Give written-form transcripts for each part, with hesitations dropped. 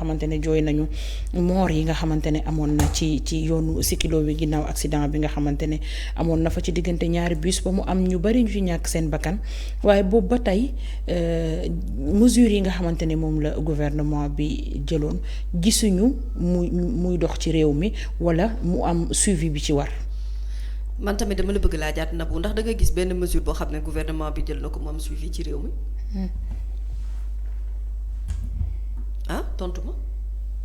xamante ne jooy nañu moor yi nga xamante ne amoon na ci yoonu Sikilo wi ginnaaw accident bi nga xamante ne amoon na fa ci diggante ñaari bus ba mu am ñu bari ñu ci ñàkk seen bakkan waaye boobu ba tey mesures yi nga xamante ne moom la gouvernement bi jëloon gisuñu muy dox ci réew mi wala mu am suivi bi ci war. man tamit dama la bëgg laa jaat Nabou ndax da nga gis benn mesure boo xam ne gouvernement bi jël na ko mu am suivi ci réew mi. ah tontu ma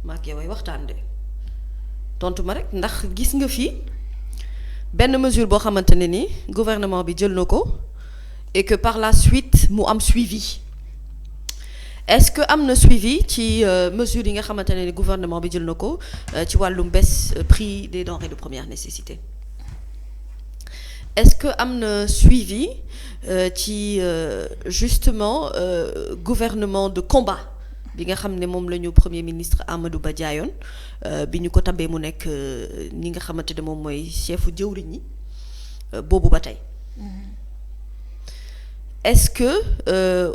maa ngi koy waxtaan de tontu ma rek ndax gis nga fi benn mesure boo xamante ne ni gouvernement bi jël na ko et que par la suite mu am suivi est-ce que am na suivi ci mesure yi nga xamante ne ni gouvernement bi jël na ko ci wàllum baisse prix des denrées de première nécessité. Est-ce que am na suivi ci justement gouvernement de combat bi nga xam ne moom la ñu premier ministre Amadou Ba jaayoon bi ñu ko tabee mu nekk ñi nga xamante ne moom mooy chefu jëwriñ ñi boobu ba tey. Est-ce que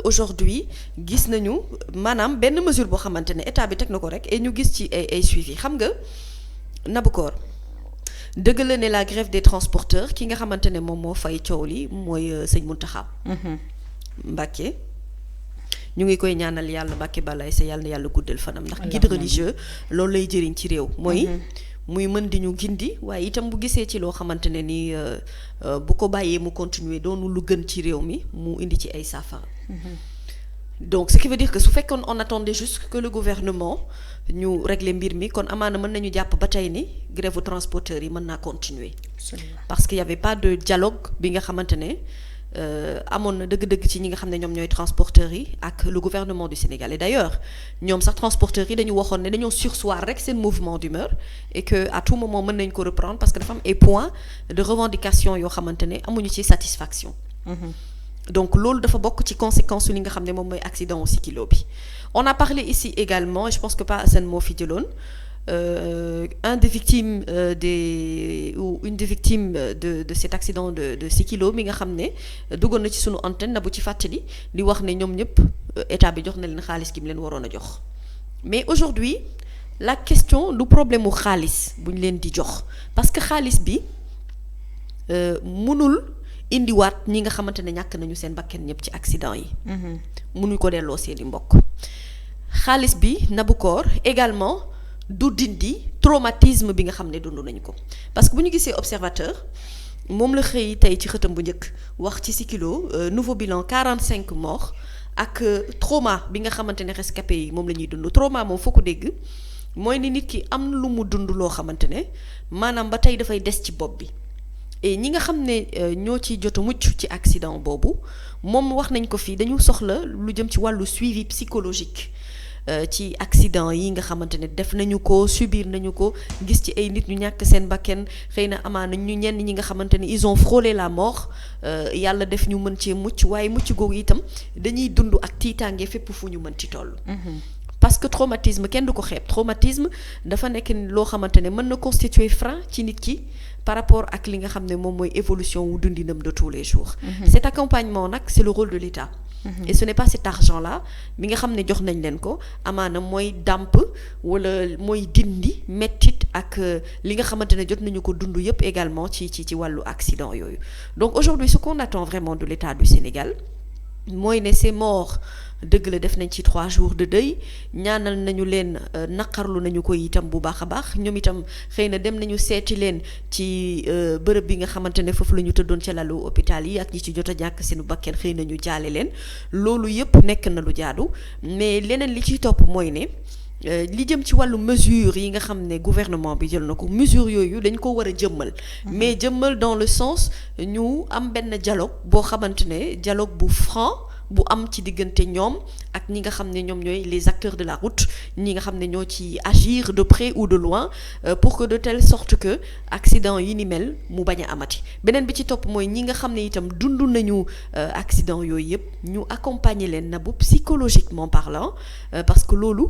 aujourd'hui gis nañu maanaam benn mesure boo xamante ne état bi teg na ko rek et ñu gis ci ay suivi xam nga Naboucor dëgg la ne la grève des transporteurs ki nga xamante ne moom moo fay coow li mooy sëñ Mountakha Mbacké ñu ngi koy ñaanal yàlla Mbacké balay sa yàlla na yàlla guddal fanam ndax guide religieux loolu lay jëriñ ci réew mooy muy mën di ñu gindi waaye itam bu gisee ci loo xamante ne ni bu ko bàyyee mu continuer doonu lu gën ci réew mi mu indi ci ay saafara donc ce qui veut dire que su fekkoon on attendait juste que le gouvernement ñu régler mbir mi kon amaana mën nañu jàpp ba tey ni grève transporteurs yi mën naa continuer parce que y avait pas de dialogue bi nga xamante ne amoon na dëgg-dëgg ci ñi nga xam ne ñoom ñooy transporteurs yi ak le gouvernement du Sénégal et d'ailleurs ñoom sax transporteurs yi dañu waxoon ne dañoo surseoir rek seen mouvement d'humeur et que à tout moment mën nañ ko reprendre parce que dafa am ay points de revendication yoo xamante ne amuñu ci satisfaction donc loolu dafa bokk ci conséquence li nga xam ne moom mooy accident au Sikilo bi on a parlé ici également et je pense que pas Assane moo fi jëloon un des victimes ou une des victimes de cet accident de Sikilo mi nga xam ne duggoon na ci sunu antenne na bu ci fàttali di wax ne ñoom ñëpp état bi jox na leen xaalis gi mu leen waroon a jox mais aujourd'hui la question du problème mu xaalis bu ñu leen di jox parce que xaalis bi mënul indiwaat ñi nga xamante ne ñàkk nañu seen bakken ñëpp ci accident yi mënuñ ko delloo seeni mbokk xaalis bi Naboucor également du dindi traumatisme bi nga xam ne dund nañu ko parce que bu ñu gisee observateur moom la xëy tey ci xëtam bu njëkk wax ci Sikilo nouveau bilan 45 morts ak trauma bi nga xamante ne rescapé yi moom la ñuy dund trauma moom foo ko dégg mooy ni nit ki am lu mu dund loo xamante ne maanaam ba tey dafay des ci bopp bi et ñi nga xam ne ñoo ci jot a mucc ci accident boobu moom wax nañ ko fii dañu soxla lu jëm ci wàllu suivi psychologique ci accident yi nga xamante ne def nañu ko subir nañu ko gis ci ay nit ñu ñàkk seen bakken xëy na amaana ñu ñenn ñi nga xamante ne ils ont frôlé la mort yàlla def ñu mën cee mucc waaye mucc googu itam dañuy dund ak tiitaange fépp fu ñu mën ci toll. parce que traumatisme kenn du ko xeeb traumatisme dafa nekk loo xamante ne mën na constituer frein ci nit ki par rapport ak li nga xam ne moom mooy évolution wu dundinam de tous les jours. Cet accompagnement nag c'est le rôle de l'État. Et ce n'est pas cet argent là mi nga xam ne jox nañ leen ko amaana mooy dàmp wala mooy dindi mettit ak li nga xamante ne jot nañu ko dund yépp également ci wàllu accident yooyu. Donc aujourd'hui ce qu'on attend vraiment de l'État du Sénégal mooy ne ces morts dëgg la def nañ ci 3 jours de deuil ñaanal nañu leen naqarlu nañu ko itam bu baax a baax ñoom itam xëy na dem nañu seeti leen ci bërëb bi nga xamante ne foofu la ñu tëddoon ca lalu hôpital yi ak ñi ci jot a ñàkk seenu bakken xëy na ñu jaale leen loolu yëpp nekk na lu jaadu mais leneen li ciy topp mooy ne li jëm ci wàllu mesure yi nga xam ne gouvernement bi jël na ko mesure yooyu dañ ko war a jëmmal mais jëmmal dans le sens ñu am benn dialogue boo xamante ne dialogue bu franc bu am ci diggante ñoom ak ñi nga xam ne ñoom ñooy les acteurs de la route ñi nga xam ne ñoo ci agir de près ou de loin pour que de telle sorte que accident yi ni mel mu bañ a amati beneen bi ci topp mooy ñi nga xam ne itam dund nañu accident yooyu yëpp ñu accompagner leen na bu psychologiquement parlant parce que loolu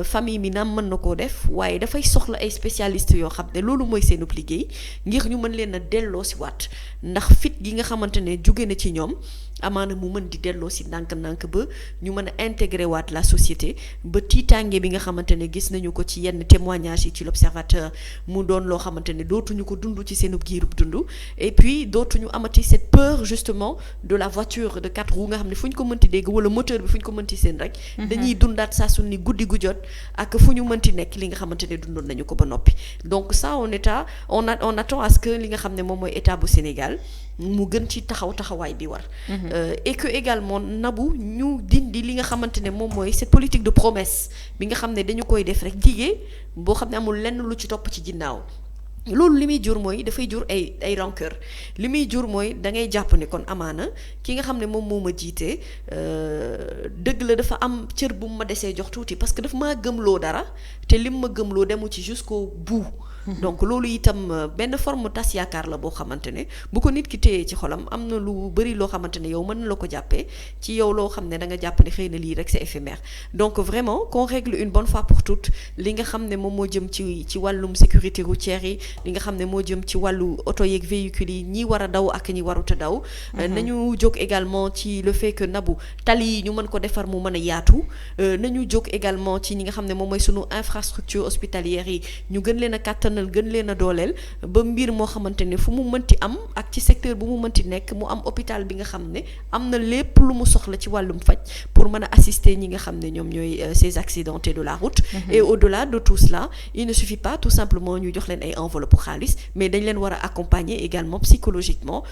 famille mi naam mën na koo def waaye dafay soxla ay spécialistes yoo xam ne loolu mooy seenub liggéey ngir ñu mën leen a delloo si waat ndax fit gi nga xamante ne jóge na ci ñoom amaana mu mën di delloo si ndànk-ndànk ba ñu mën a intégrer waat la société ba tiitaange bi nga xamante ne gis nañu ko ci yenn témoignages yi ci l'Observateur mu doon loo xamante ne dootuñu ko dund ci seenub giirub dund et puis dootuñu amati cette peur justement de la voiture de 4 roues nga xam ne fu ñu ko mënti dégg wala moteur bi fu ñu ko mënti seen rek dañuy dundaat saa su ni guddi gu jot ak fu ñu mënti nekk li nga xamante ne dundoon nañu ko ba noppi donc ça on attend à ce que li nga xam ne moom mooy état bu Sénégal mu gën ci taxawaay bi war et que également Nabou ñu dindi li nga xamante ne moom mooy cette politique de promesse bi nga xam ne dañu koy def rek liggéey boo xam ne amul lenn lu ci topp ci ginnaaw loolu li muy jur mooy dafay jur ay rancœur li muy jur mooy da ngay jàpp ne kon amaana ki nga xam ne moom moo ma jiite dëgg la dafa am cër bu mu ma desee jox tuuti parce que dafa maa gëmloo dara te lim ma gëmloo demu ci jusqu'au bout donc loolu itam benn forme tas yaakaar la boo xamante ne bu ko nit ki téyee ci xolam am na lu bari loo xamante ne yow mën na la ko jàppee ci yow loo xam ne da nga jàpp ne xëy na lii rek c'est éphémère donc vraiment qu'on règle une bonne fois pour toutes li nga xam ne moom moo jëm ci wàllum sécurité routière yi li nga xam ne moo jëm ci wàllu oto yeeg véhicules yi ñi war a daw ak ñi warut a daw nañu jóg également ci le fait que Nabou tali yi ñu mën ko defar mu mën a yaatu nañu jóg également ci ñi nga xam ne moom mooy sunu infrastructure hospitalière yi ñu gën leen a kàttanal gën leen a dooleel ba mbir moo xamante ne fu mu mënti am ak ci secteur bu mu mënti nekk mu am hôpital bi nga xam ne am na lépp lu mu soxla ci wàllum faj pour mën a assister ñi nga xam ne ñoom ñooy ces accidentés de la route et au-delà de tout cela il ne suffit pas tout simplement ñu jox leen ay enveloppe pour xaalis mais dañ leen war a accompagner également psychologiquement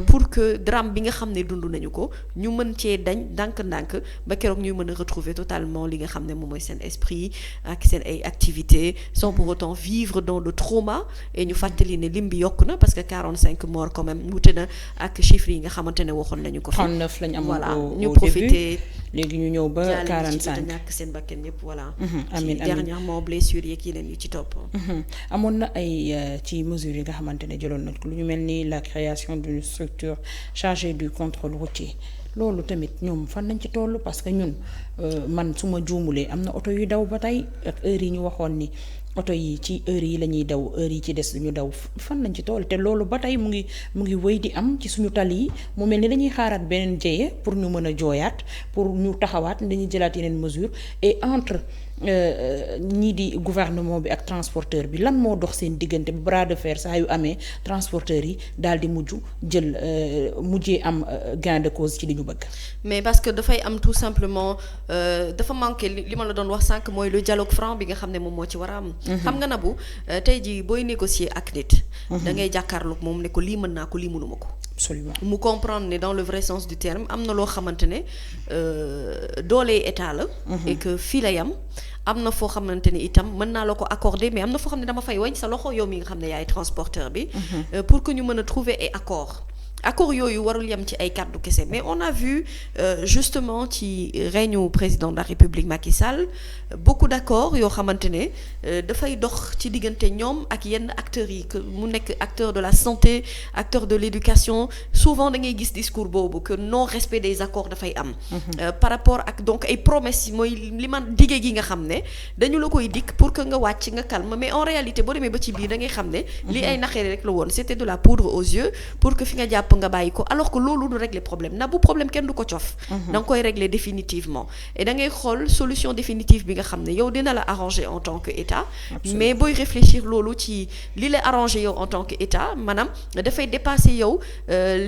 pour que drame bi nga xam ne dund nañu ko ñu mën cee dañ ndànk-ndànk ba keroog ñuy mën a retrouver totalement li nga xam ne moom mooy seen esprit ak seen ay activités sans pour autant vivre dans le trauma et ñu fàttali ne lim bi yokk na parce que 45 morts quand même wute na ak chiffres yi nga xamante ne waxoon nañu ko fi 39 lañ amoon voilà au ñu profiter léegi ñu ñëw ba 45 ci ñàkk seen bakkan yëpp voilà amiin ci dernièrement blessures yeeg yeneen yu ci topp amoon na ay ci mesures yi nga xamante ne jëloon nañ ko lu ñu mel ni la création d'une structure chargée du contrôle routier loolu tamit ñoom fan lañ ci toll parce que ñun man su ma juumulee am na oto yu daw ba tey ak heure yi ñu waxoon ni oto yi ci heure yi la ñuy daw heure yi ci des duñu daw fan lañ ci toll te loolu ba tey mu ngi wéy di am ci suñu tali yi mu mel ni dañuy xaaraat beneen jéye pour ñu mën a jooyaat pour ñu taxawaat dañuy jëlaat yeneen mesure et entre ñii di gouvernement bi ak transporteur bi lan moo dox seen diggante bu bras de fer saa yu amee transporteurs yi daal di mujjee am gain de cause ci li ñu bëgg. mais parce que dafay am tout simplement dafa manqué li ma la doon wax sànq mooy le dialogue franc bi nga xam ne moom moo ci war a am. xam nga Nabou tey jii booy négocier ak nit. da ngay jàkkaarloog moom ne ko lii mën naa ko lii mënuma ko. absolument mu comprendre ne dans le vrai sens du terme am na loo xamante ne doolee état la. et que fii la yam am na foo xamante ne itam mën naa la ko accorder mais am na foo xam ne dama fay wañ sa loxo yow mi nga xam ne yaay transporteur bi. pour que ñu mën a trouver ay accord yooyu warul yem ci ay kàddu kese mais on a vu justement ci règne président de la République Macky Sall beaucoup d'accords yoo xamante ne dafay dox ci diggante ñoom ak yenn acteurs yi que mu nekk acteur de la santé acteur de l'éducation souvent da ngay gis discours boobu que non respect des accords dafay am par rapport ak donc ay promesses mooy li man dige gi nga xam ne dañu la koy dikk pour que nga wàcc nga calme mais en réalité boo demee ba ci biir da ngay xam ne li ay naxeere rek la woon c'était de la poudre aux yeux pour que fi nga jàpp nga bàyyi ko alors que loolu du régler problème na bu problème kenn du ko cof da nga koy régler définitivement et da ngay xool solution définitive bi nga xam ne yow dina la arranger en tant que état mais booy réfléchir loolu ci li la arranger yow en tant que état maanaam dafay dépasser yow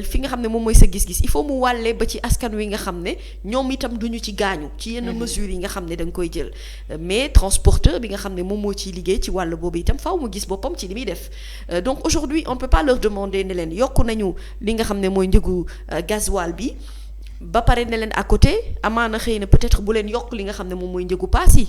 fi nga xam ne moom mooy sa gis-gis il faut mu wàllee ba ci askan wi nga xam ne ñoom itam duñu ci gaañu ci yenn mesures yi nga xam ne da nga koy jël mais transporteur bi nga xam ne moom moo ciy liggéey ci wàll boobu itam faaw mu gis boppam ci li muy def donc aujourd'hui on peut pas leur demander ne leen yokku nañu li nga xam ne mooy njëgu gasoil bi ba pare ne leen à côté amaana xëy na peut-être bu leen yokk li nga xam ne moom mooy njëgu paas yi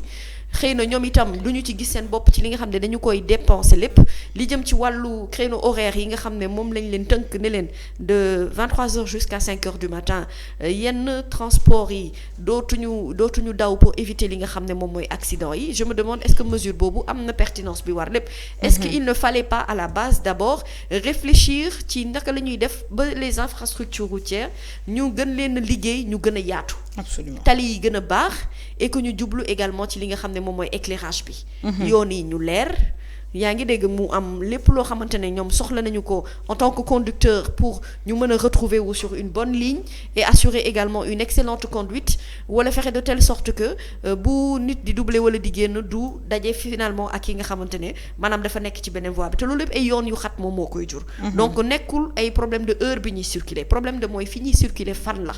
xëy na ñoom itam du ñu ci gis seen bopp ci li nga xam ne dañu koy dépenser lépp li jëm ci wàllu créneau horaire yi nga xam ne moom lañ leen tënk ne leen de 23h jusqu'à 5h du matin yenn transport yi dootuñu daw pour éviter li nga xam ne moom mooy accident yi je me demande est-ce que mesure boobu am na pertinence bi war lépp est-ce que il ne fallait pas à la base d'abord réfléchir ci naka la ñuy def ba les infrastructures routières ñu gën leen a liggéey ñu gën a yaatu absolument tali yi gën a baax et que ñu jublu également ci li nga xam ne moom mooy éclairage bi yoon yi ñu leer yaa ngi dégg mu am lépp loo xamante ne ñoom soxla nañu ko en tant que conducteur pour ñu mën a retrouver wu sur une bonne ligne et assurer également une excellente conduite wala fexe de telle sorte que bu nit di doubler wala di génn du daje finalement ak yi nga xamante ne maanaam dafa nekk ci beneen voie bi te loolu lépp ay yoon yu xat moom moo koy jur. donc nekkul ay problème de heure bi ñuy circuler problème de mooy fi ñuy circuler fan la.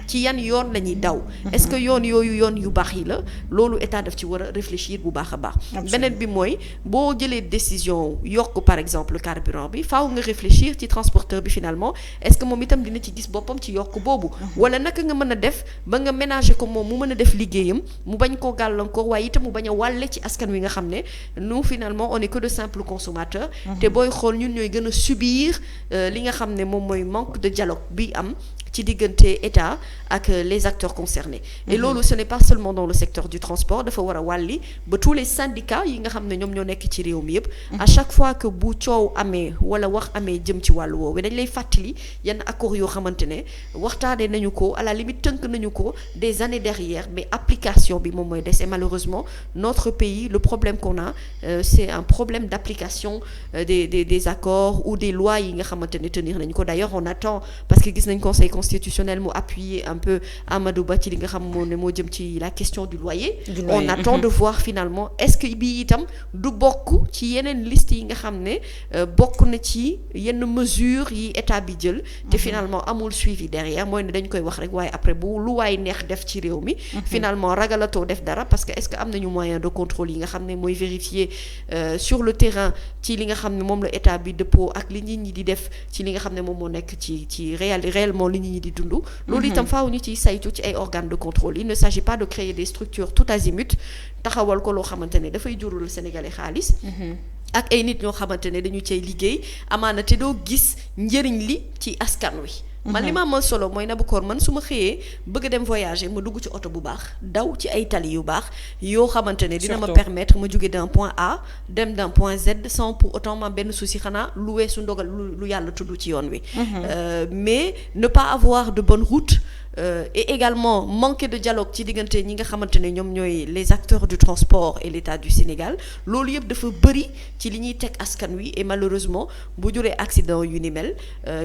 ci yan yoon la ñuy daw. est-ce que yoon yooyu yoon yu baax yi la loolu état daf ci war a réfléchir bu baax a baax. beneen bi mooy boo jëlee décision yokk par exemple carburant bi faaw nga réfléchir ci transporteur bi finalement est-ce que moom itam dina ci gis boppam ci yokk boobu. wala naka nga mën a def ba nga ménager ko moom mu mën a def liggéeyam mu bañ koo gàllankoor waaye itam mu bañ a wàlle ci askan wi nga xam ne nous finalement on est que de simples consommateurs. te booy xool ñun ñooy gën a subir li nga xam ne moom mooy manque de dialogue bi am. ci diggante état ak les acteurs concernés et loolu ce n'est pas seulement dans le secteur du transport dafa war a wàlli ba tous les syndicats yi nga xam ne ñoom ñoo nekk ci réew mi yëpp à chaque fois que bu coow amee wala wax amee jëm ci wàllu woowu dañ lay fàttali yenn accords yoo xamante ne waxtaanee nañu ko à la limite tënk nañu ko des années derrière mais application bi moom mooy des et malheureusement notre pays le problème qu'on a c'est un problème d'application des accords ou des lois yi nga xamante ne tenir nañu ko d'ailleurs on attend parce que gis nañ conseil constitutionnel mu appuyer un peu Amadou Ba ci li nga xam moo jëm ci la question du loyer. On attend de voir finalement est-ce que bii itam du bokk ci yeneen liste yi nga xam ne bokk na ci yenn mesures yi état bi jël. te finalement amul suivi derrière mooy ne dañ koy wax rek waaye après bu lu waay neex def ci réew mi. finalement ragalatoo def dara parce que est-ce que am nañu moyen de contrôle yi nga xam ne mooy vérifier sur le terrain ci li nga xam ne moom la état bi dëppoo ak li nit ñi di def ci li nga xam ne moom moo nekk ci réellement li ñi di dund loolu itam faaw ñu ciy saytu ci ay organes de contrôle il ne s'agit pas de créer des structures tout azimut taxawal ko loo xamante ne dafay jurul sénégalais xaalis ak ay nit ñoo xamante ne dañu cay liggéey amaana te doo gis njëriñ li ci askan wi man li ma amal solo mooy Naboucor man su ma xëyee bëgg a dem voyager ma dugg ci oto bu baax daw ci ay tali yu baax yoo xamante ne dina ma permettre ma jóge d'un point A dem d'un point Z sans pour autant ma benn souci xanaa lu weesu ndogal lu yàlla tudd ci yoon wi mais ne pas avoir de bonne route et également manquer de dialogue ci diggante ñi nga xamante ne ñoom ñooy les acteurs du transport et l'État du Sénégal loolu yëpp dafa bëri ci li ñuy teg askan wi et malheureusement bu juree accident yu ni mel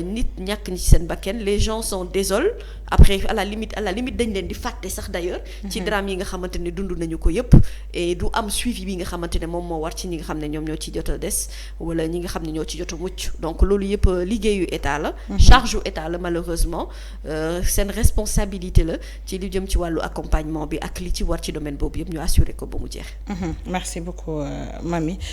nit ñàkk ñi ci seen bakken les gens s'en désolent après à la limite dañ leen di fàtte sax d'ailleurs ci drame yi nga xamante ne dund nañu ko yëpp et du am suivi bi nga xamante ne moom moo war ci ñi nga xam ne ñoom ñoo ci jot a des wala ñi nga xam ne ñoo ci jot a mucc donc loolu yëpp liggéeyu état la charge u état la malheureusement seen responsabilité la ci li jëm ci wàllu accompagnement bi ak li ci war ci domaine boobu yëpp ñu assurer ko ba mu jeex. Merci beaucoup Mamy.